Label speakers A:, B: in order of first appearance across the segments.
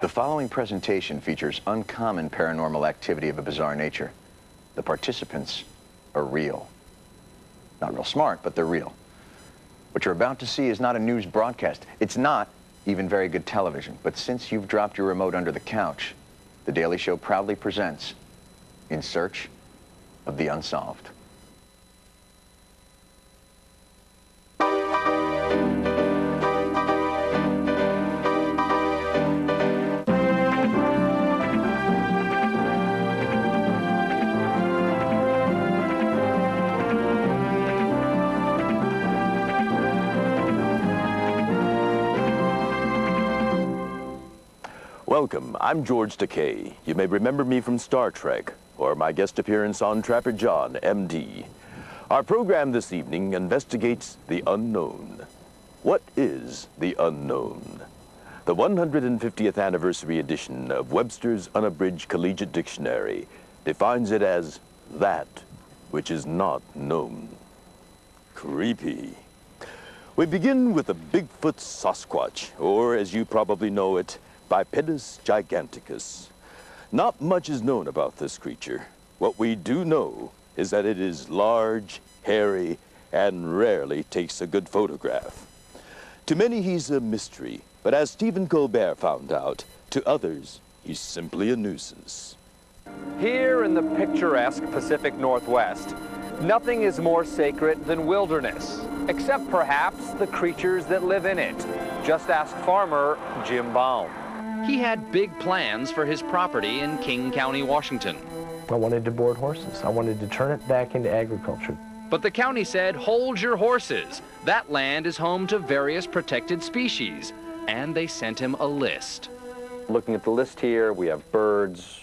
A: The following presentation features uncommon paranormal activity of a bizarre nature. The participants are real. Not real smart, but they're real. What you're about to see is not a news broadcast. It's not even very good television. But since you've dropped your remote under the couch, The Daily Show proudly presents In Search of the Unsolved.
B: Welcome, I'm George Takei. You may remember me from Star Trek, or my guest appearance on Trapper John, MD. Our program this evening investigates the unknown. What is the unknown? The 150th anniversary edition of Webster's Unabridged Collegiate Dictionary defines it as that which is not known. Creepy. We begin with the Bigfoot Sasquatch, or as you probably know it, Bipedus giganticus. Not much is known about this creature. What we do know is that it is large, hairy, and rarely takes a good photograph. To many, he's a mystery, but as Stephen Colbert found out, to others, he's simply a nuisance.
C: Here in the picturesque Pacific Northwest, nothing is more sacred than wilderness, except perhaps the creatures that live in it. Just ask farmer Jim Baum.
D: He had big plans for his property in King County, Washington.
E: I wanted to board horses. I wanted to turn it back into agriculture.
D: But the county said, hold your horses. That land is home to various protected species. And they sent him a list.
C: Looking at the list here, we have birds,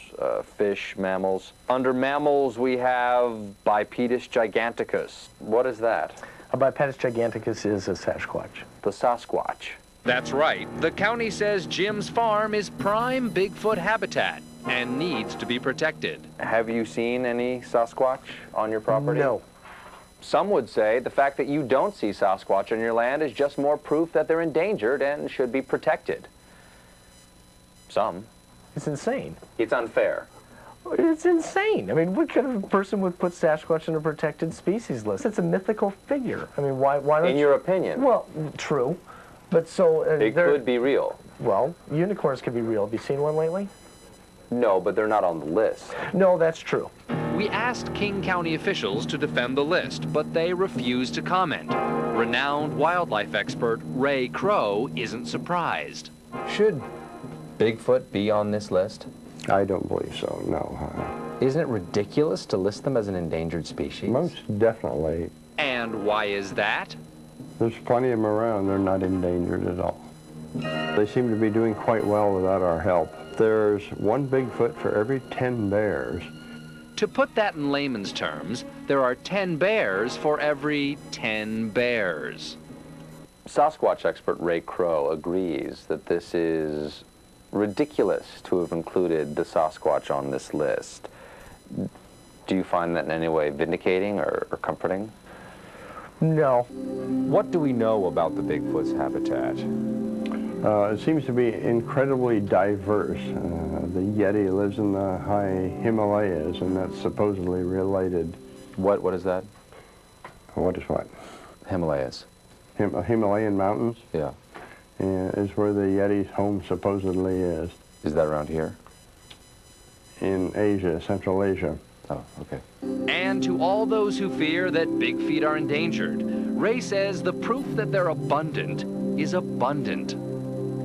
C: fish, mammals. Under mammals, we have Bipedus giganticus. What is that?
E: A Bipedus giganticus is a Sasquatch.
C: The Sasquatch.
D: That's right. The county says Jim's farm is prime Bigfoot habitat and needs to be protected.
C: Have you seen any Sasquatch on your property?
E: No.
C: Some would say the fact that you don't see Sasquatch on your land is just more proof that they're endangered and should be protected. Some.
E: It's insane.
C: It's unfair.
E: It's insane. I mean, what kind of person would put Sasquatch on a protected species list? It's a mythical figure. I mean, why don't
C: In your opinion?
E: Well, true. But so...
C: it could be real.
E: Well, unicorns could be real. Have you seen one lately?
C: No, but they're not on the list.
E: No, that's true.
D: We asked King County officials to defend the list, but they refused to comment. Renowned wildlife expert Ray Crow isn't surprised.
F: Should Bigfoot be on this list?
G: I don't believe so, no.
F: Isn't it ridiculous to list them as an endangered species?
G: Most definitely.
D: And why is that?
G: There's plenty of them around. They're not endangered at all. They seem to be doing quite well without our help. There's one Bigfoot for every 10 bears.
D: To put that in layman's terms, there are 10 bears for every 10 bears.
C: Sasquatch expert Ray Crow agrees that this is ridiculous to have included the Sasquatch on this list. Do you find that in any way vindicating or comforting?
E: No.
F: What do we know about the Bigfoot's habitat?
G: It seems to be incredibly diverse. The Yeti lives in the high Himalayas, and that's supposedly related.
F: What is that?
G: What is what?
F: Himalayas.
G: Himalayan mountains?
F: Yeah.
G: Is where the Yeti's home supposedly is.
F: Is that around here?
G: In Asia, Central Asia.
F: Oh, okay.
D: And to all those who fear that big feet are endangered, Ray says the proof that they're abundant is abundant.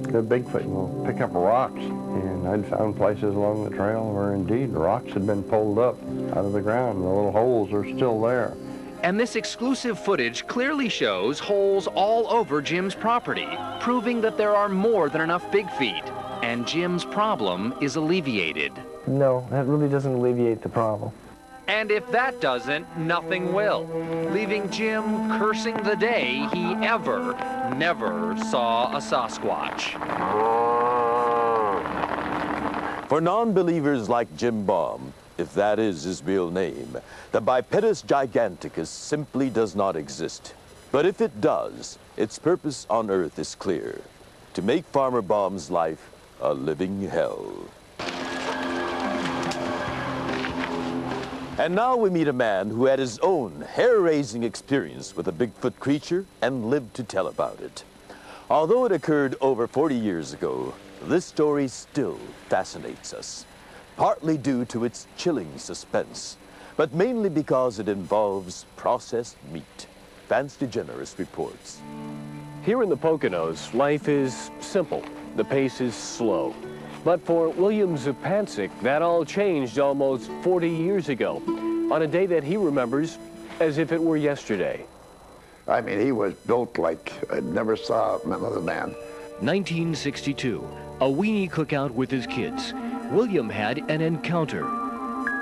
G: The Bigfoot will pick up rocks, and I'd found places along the trail where indeed rocks had been pulled up out of the ground. The little holes are still there.
D: And this exclusive footage clearly shows holes all over Jim's property, proving that there are more than enough big feet, and Jim's problem is alleviated.
E: No, that really doesn't alleviate the problem.
D: And if that doesn't, nothing will, leaving Jim cursing the day he never saw a Sasquatch.
B: For non-believers like Jim Baum, if that is his real name, the Bipedus giganticus simply does not exist. But if it does, its purpose on Earth is clear: to make Farmer Baum's life a living hell. And now we meet a man who had his own hair-raising experience with a Bigfoot creature and lived to tell about it. Although it occurred over 40 years ago, this story still fascinates us, partly due to its chilling suspense, but mainly because it involves processed meat. Vance DeGeneres reports.
H: Here in the Poconos, life is simple. The pace is slow. But for William Zupancic, that all changed almost 40 years ago, on a day that he remembers as if it were yesterday.
I: I mean, he was built like I never saw another man.
J: 1962, a weenie cookout with his kids. William had an encounter.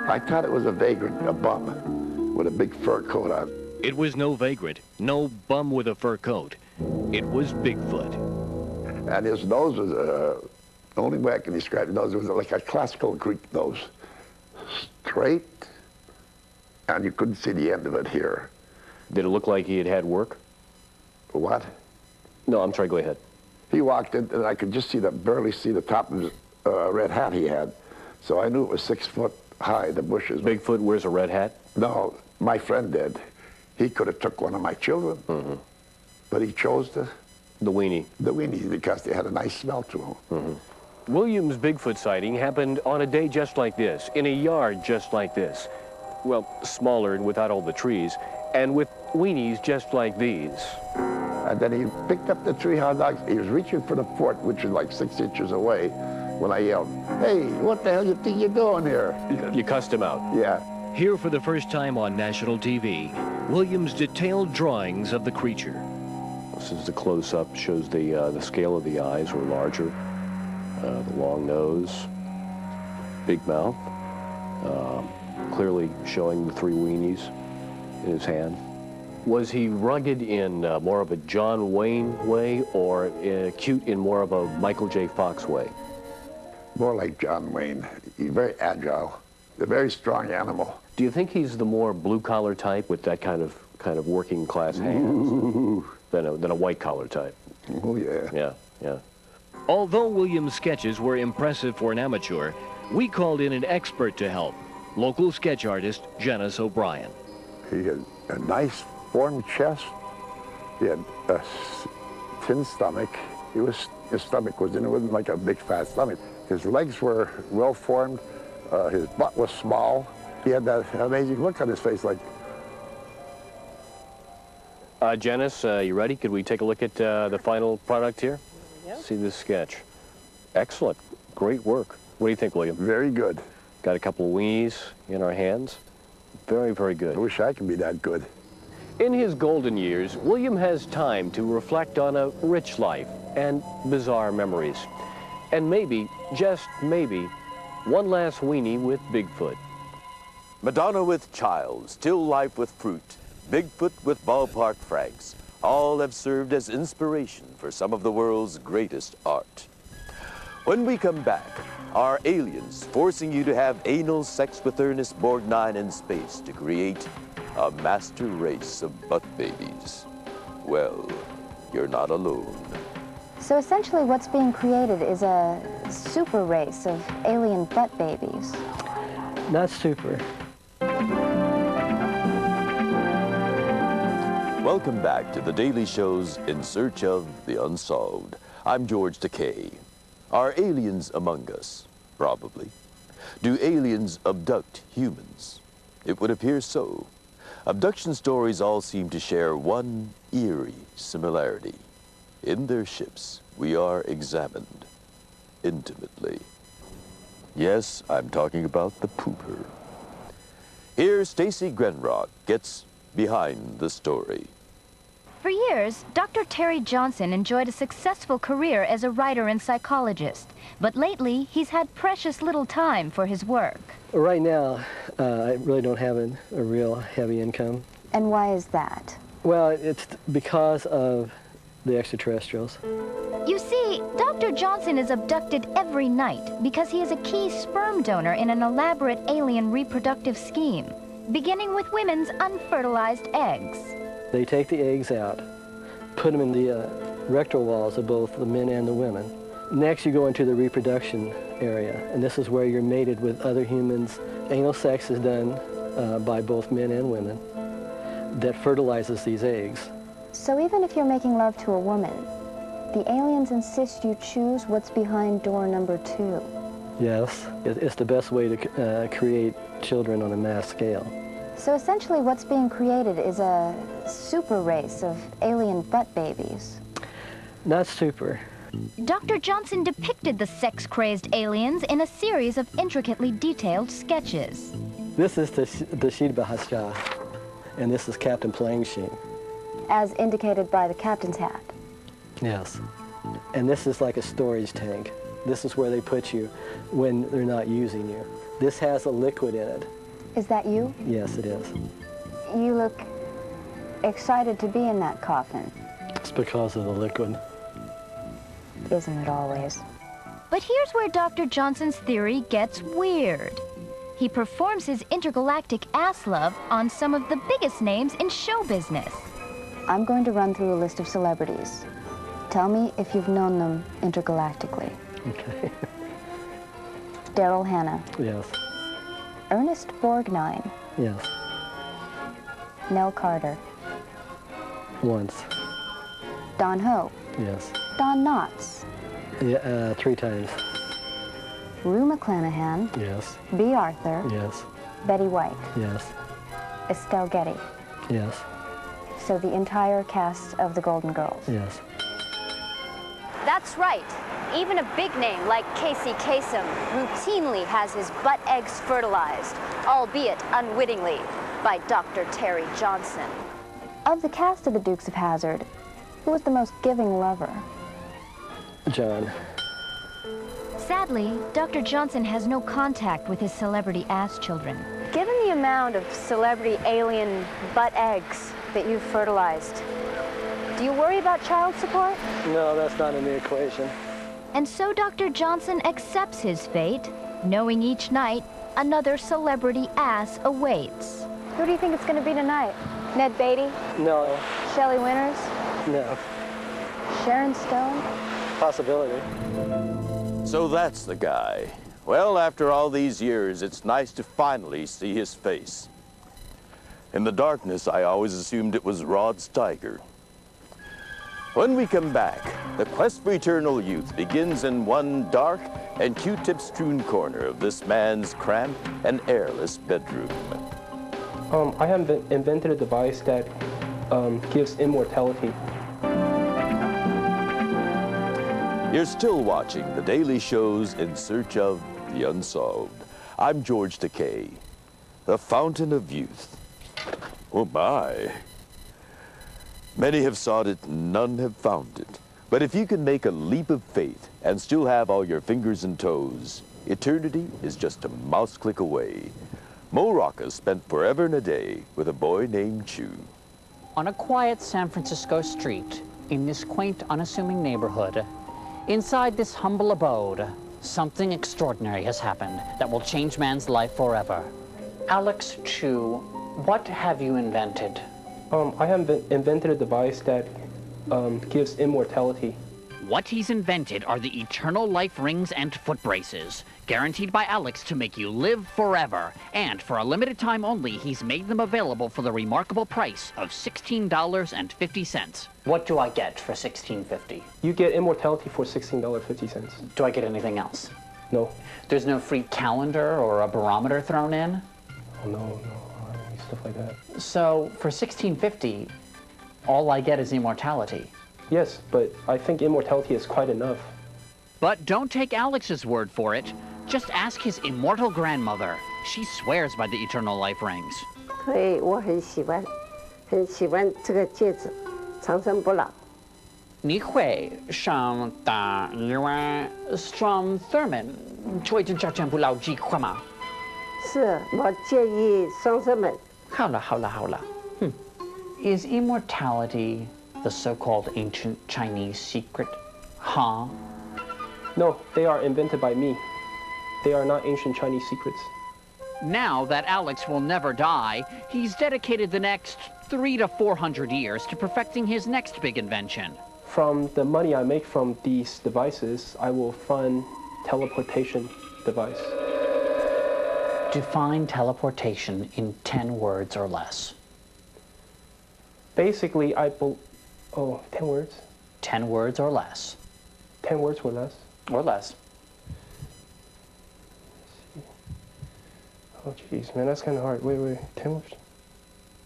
I: I thought it was a vagrant, a bum, with a big fur coat on.
J: It was no vagrant, no bum with a fur coat. It was Bigfoot.
I: And his nose was, the only way I can describe his nose was like a classical Greek nose. Straight, and you couldn't see the end of it here.
H: Did it look like he had had work?
I: What?
H: No, I'm sorry, go ahead.
I: He walked in, and I could just barely see the top of his red hat he had. So I knew it was 6 foot high, the bushes.
H: Bigfoot wears a red hat?
I: No, my friend did. He could have took one of my children, but he chose the
H: weenie.
I: The weenie, because they had a nice smell to them.
H: William's Bigfoot sighting happened on a day just like this, in a yard just like this. Well, smaller and without all the trees, and with weenies just like these.
I: And then he picked up the three hot dogs. He was reaching for the fort, which was like 6 inches away, when I yelled, "Hey, what the hell you think you're doing here?"
H: You cussed him out.
I: Yeah.
J: Here for the first time on national TV, William's detailed drawings of the creature.
H: This is the close-up, shows the scale of the eyes were larger, the long nose, big mouth, clearly showing the three weenies in his hand. Was he rugged in more of a John Wayne way, or cute in more of a Michael J. Fox way?
I: More like John Wayne. He's very agile, a very strong animal.
H: Do you think he's the more blue-collar type with that kind of working-class hands than a white-collar type?
I: Oh, yeah.
H: Yeah, yeah.
J: Although William's sketches were impressive for an amateur, we called in an expert to help, local sketch artist Janice O'Brien.
I: He had a nice formed chest. He had a thin stomach. His stomach was in, it wasn't like a big fat stomach. His legs were well formed. His butt was small. He had that amazing look on his face, like.
H: Janice, you ready? Could we take a look at the final product here?
K: Yep.
H: See this sketch. Excellent. Great work. What do you think, William?
I: Very good.
H: Got a couple of weenies in our hands. Very, very good.
I: I wish I could be that good.
H: In his golden years, William has time to reflect on a rich life and bizarre memories. And maybe, just maybe, one last weenie with Bigfoot.
B: Madonna with child, still life with fruit, Bigfoot with ballpark franks, all have served as inspiration for some of the world's greatest art. When we come back, are aliens forcing you to have anal sex with Ernest Borgnine in space to create a master race of butt babies? Well, you're not alone.
K: So essentially what's being created is a super race of alien butt babies.
E: Not super.
B: Welcome back to The Daily Show's In Search of the Unsolved. I'm George Takei. Are aliens among us? Probably. Do aliens abduct humans? It would appear so. Abduction stories all seem to share one eerie similarity. In their ships, we are examined intimately. Yes, I'm talking about the pooper. Here, Stacy Grenrock gets behind the story.
L: For years, Dr. Terry Johnson enjoyed a successful career as a writer and psychologist. But lately, he's had precious little time for his work.
E: Right now, I really don't have a real heavy income.
K: And why is that?
E: Well, it's because of the extraterrestrials.
L: You see, Dr. Johnson is abducted every night because he is a key sperm donor in an elaborate alien reproductive scheme, beginning with women's unfertilized eggs.
E: They take the eggs out, put them in the rectal walls of both the men and the women, Next, you go into the reproduction area, and this is where you're mated with other humans. Anal sex is done by both men and women that fertilizes these eggs.
K: So even if you're making love to a woman, the aliens insist you choose what's behind door number 2.
E: Yes, it's the best way to create children on a mass scale.
K: So essentially what's being created is a super race of alien butt babies.
E: Not super.
L: Dr. Johnson depicted the sex-crazed aliens in a series of intricately detailed sketches.
E: This is the Shidbahasha, and this is Captain Plangshin.
K: As indicated by the captain's hat.
E: Yes. And this is like a storage tank. This is where they put you when they're not using you. This has a liquid in it.
K: Is that you?
E: Yes, it is.
K: You look excited to be in that coffin.
E: It's because of the liquid.
K: Isn't it always?
L: But here's where Dr. Johnson's theory gets weird. He performs his intergalactic ass love on some of the biggest names in show business.
K: I'm going to run through a list of celebrities. Tell me if you've known them intergalactically.
E: Okay.
K: Daryl Hannah.
E: Yes.
K: Ernest Borgnine.
E: Yes.
K: Nell Carter.
E: Once.
K: Don Ho.
E: Yes.
K: Don Knotts.
E: Yeah, 3 times.
K: Rue McClanahan.
E: Yes.
K: B. Arthur.
E: Yes.
K: Betty White.
E: Yes.
K: Estelle Getty.
E: Yes.
K: So the entire cast of the Golden Girls.
E: Yes.
M: That's right. Even a big name like Casey Kasem routinely has his butt eggs fertilized, albeit unwittingly, by Dr. Terry Johnson.
K: Of the cast of the Dukes of Hazzard, who was the most giving lover?
E: John.
L: Sadly, Dr. Johnson has no contact with his celebrity ass children.
M: Given the amount of celebrity alien butt eggs that you've fertilized, do you worry about child support?
E: No, that's not in the equation.
L: And so Dr. Johnson accepts his fate, knowing each night another celebrity ass awaits.
K: Who do you think it's going to be tonight? Ned Beatty?
E: No.
K: Shelley Winters?
E: No.
K: Sharon Stone?
E: Possibility.
B: So that's the guy. Well, after all these years, it's nice to finally see his face. In the darkness, I always assumed it was Rod Steiger. When we come back, the quest for eternal youth begins in one dark and Q-tip-strewn corner of this man's cramped and airless bedroom.
N: I have invented a device that gives immortality.
B: You're still watching The Daily Show's In Search of the Unsolved. I'm George Takei, the fountain of youth. Oh my. Many have sought it, none have found it. But if you can make a leap of faith and still have all your fingers and toes, eternity is just a mouse click away. Mo Rocca spent forever and a day with a boy named Chu.
O: On a quiet San Francisco street, in this quaint, unassuming neighborhood, inside this humble abode, something extraordinary has happened that will change man's life forever. Alex Chu, what have you invented?
N: I have invented a device that gives immortality.
P: What he's invented are the eternal life rings and foot braces, guaranteed by Alex to make you live forever. And for a limited time only, he's made them available for the remarkable price of $16.50.
O: What do I get for $16.50?
N: You get immortality for $16.50.
O: Do I get anything else?
N: No.
O: There's no free calendar or a barometer thrown in?
N: Oh, no, stuff like that.
O: So for $16.50, all I get is immortality.
N: Yes, but I think immortality is quite enough.
P: But don't take Alex's word for it. Just ask his immortal grandmother. She swears by the eternal life rings.
Q: 所以我很喜欢这个戒指，长生不老。
O: 你会上打一碗双 Thurman 做一阵长生不老计划吗？
Q: 是，我建议双生们。
O: 好了。Is immortality the so-called ancient Chinese secret? Huh?
N: No, they are invented by me. They are not ancient Chinese secrets.
P: Now that Alex will never die, he's dedicated the next 300 to 400 years to perfecting his next big invention.
N: From the money I make from these devices, I will fund teleportation device.
O: Define teleportation in 10 words or less.
N: Basically, 10 words?
O: 10 words or less.
N: 10 words or less?
O: Or less.
N: Oh, jeez, man, that's kind of hard. Wait, 10 words?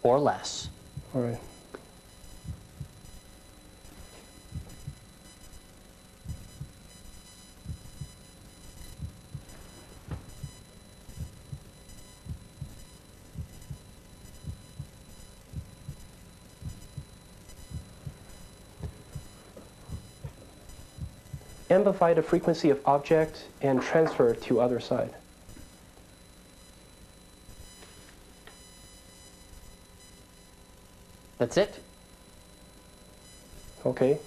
O: Or less.
N: All right. Amplify the frequency of object and transfer to other side.
O: That's it?
N: Okay.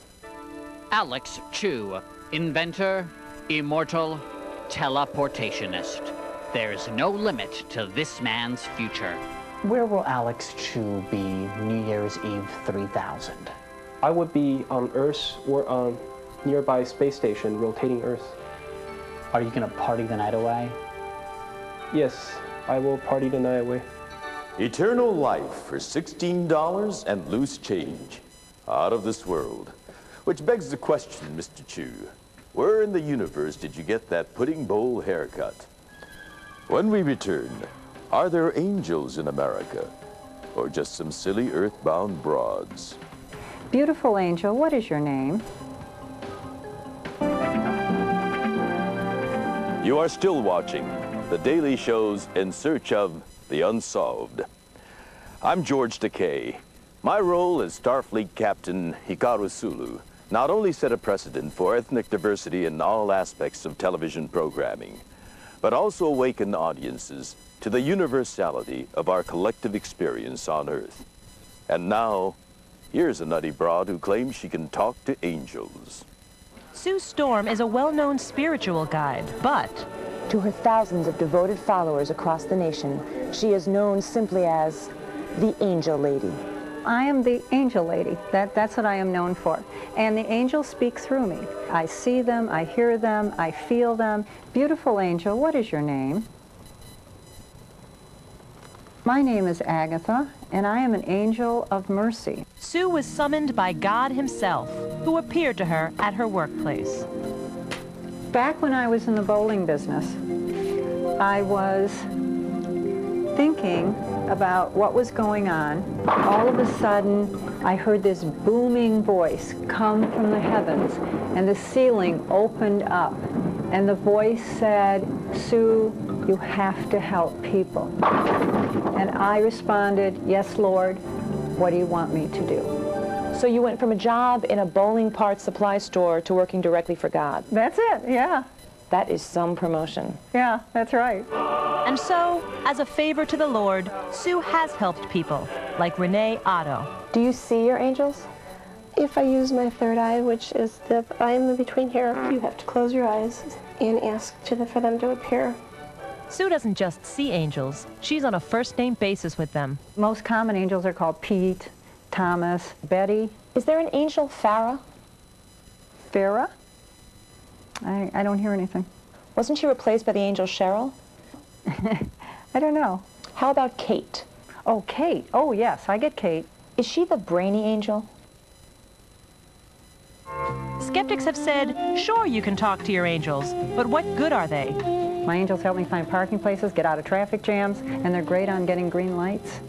P: Alex Chu, inventor, immortal, teleportationist. There's no limit to this man's future.
O: Where will Alex Chu be New Year's Eve 3000?
N: I would be on Earth or on nearby space station rotating Earth.
O: Are you going to party the night away?
N: Yes, I will party the night away.
B: Eternal life for $16 and loose change. Out of this world. Which begs the question, Mr. Chu. Where in the universe did you get that pudding bowl haircut? When we return, are there angels in America? Or just some silly earthbound broads?
R: Beautiful angel, what is your name?
B: You are still watching The Daily Show's In Search of the Unsolved. I'm George Takei. My role as Starfleet Captain Hikaru Sulu not only set a precedent for ethnic diversity in all aspects of television programming, but also awakened audiences to the universality of our collective experience on Earth. And now, here's a nutty broad who claims she can talk to angels.
S: Sue Storm is a well-known spiritual guide, but
T: to her thousands of devoted followers across the nation, she is known simply as the Angel Lady.
R: I am the angel lady. That's what I am known for. And the angels speak through me. I see them, I hear them, I feel them. Beautiful angel, what is your name? My name is Agatha, and I am an angel of mercy.
S: Sue was summoned by God himself, who appeared to her at her workplace.
R: Back when I was in the bowling business, I was thinking about what was going on. All of a sudden, I heard this booming voice come from the heavens, and the ceiling opened up, and the voice said, "Sue, you have to help people." And I responded, "Yes, Lord, what do you want me to do?"
T: So you went from a job in a bowling parts supply store to working directly for God.
R: That's it, yeah.
T: That is some promotion.
R: Yeah, that's right.
S: And so, as a favor to the Lord, Sue has helped people, like Renee Otto.
T: Do you see your angels?
U: If I use my third eye, which is the eye in between here, you have to close your eyes and ask for them to appear.
S: Sue doesn't just see angels, she's on a first-name basis with them.
R: Most common angels are called Pete, Thomas, Betty.
T: Is there an angel Farah?
R: Farah? I don't hear anything.
T: Wasn't she replaced by the angel Cheryl?
R: I don't know.
T: How about Kate?
R: Oh, Kate. Oh, yes, I get Kate.
T: Is she the brainy angel?
S: Skeptics have said, sure, you can talk to your angels, but what good are they?
R: My angels help me find parking places, get out of traffic jams, and they're great on getting green lights.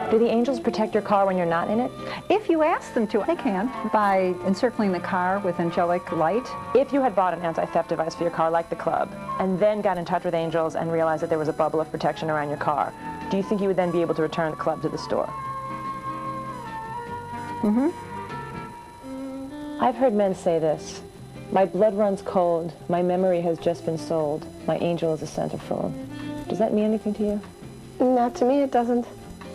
T: Do the angels protect your car when you're not in it?
R: If you ask them to, they can, by encircling the car with angelic light.
T: If you had bought an anti-theft device for your car, like the club, and then got in touch with angels and realized that there was a bubble of protection around your car, do you think you would then be able to return the club to the store?
R: Mm-hmm.
T: I've heard men say this. My blood runs cold. My memory has just been sold. My angel is a centerfold. Does that mean anything to you?
U: Not to me, it doesn't.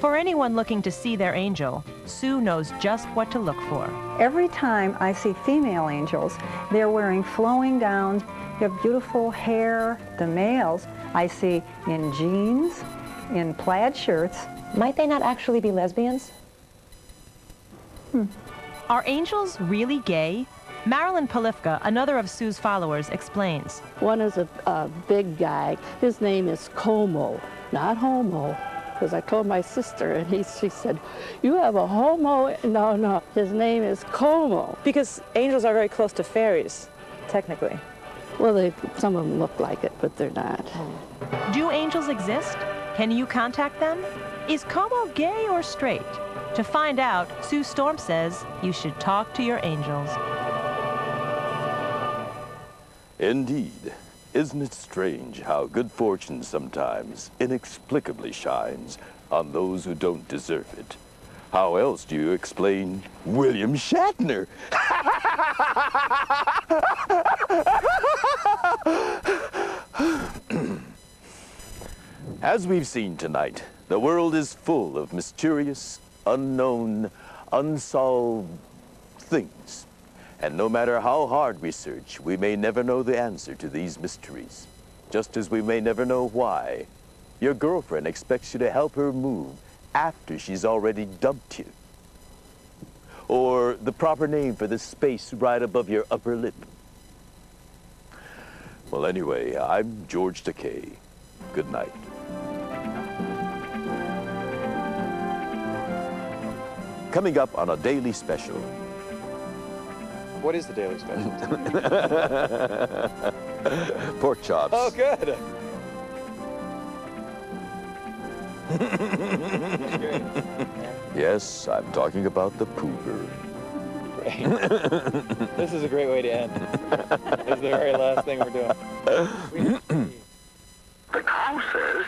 S: For anyone looking to see their angel, Sue knows just what to look for.
R: Every time I see female angels, they're wearing flowing gowns, they have beautiful hair. The males I see in jeans, in plaid shirts.
T: Might they not actually be lesbians?
S: Are angels really gay? Marilyn Polifka, another of Sue's followers, explains.
A: One is a big guy. His name is Como, not Homo. Because I told my sister, and she said, "You have a homo?" No, no. His name is Como.
T: Because angels are very close to fairies, technically.
A: Well, some of them look like it, but they're not.
S: Do angels exist? Can you contact them? Is Como gay or straight? To find out, Sue Storm says you should talk to your angels.
B: Indeed. Isn't it strange how good fortune sometimes inexplicably shines on those who don't deserve it? How else do you explain William Shatner? As we've seen tonight, the world is full of mysterious, unknown, unsolved things. And no matter how hard we search, we may never know the answer to these mysteries. Just as we may never know why your girlfriend expects you to help her move after she's already dumped you. Or the proper name for the space right above your upper lip. Well, anyway, I'm George Takei. Good night. Coming up on a daily special.
F: What is the daily special?
B: Pork chops.
F: Oh, good.
B: Yes, I'm talking about the pooper.
F: Great. This is a great way to end. This is the very last thing we're doing.
I: The cow says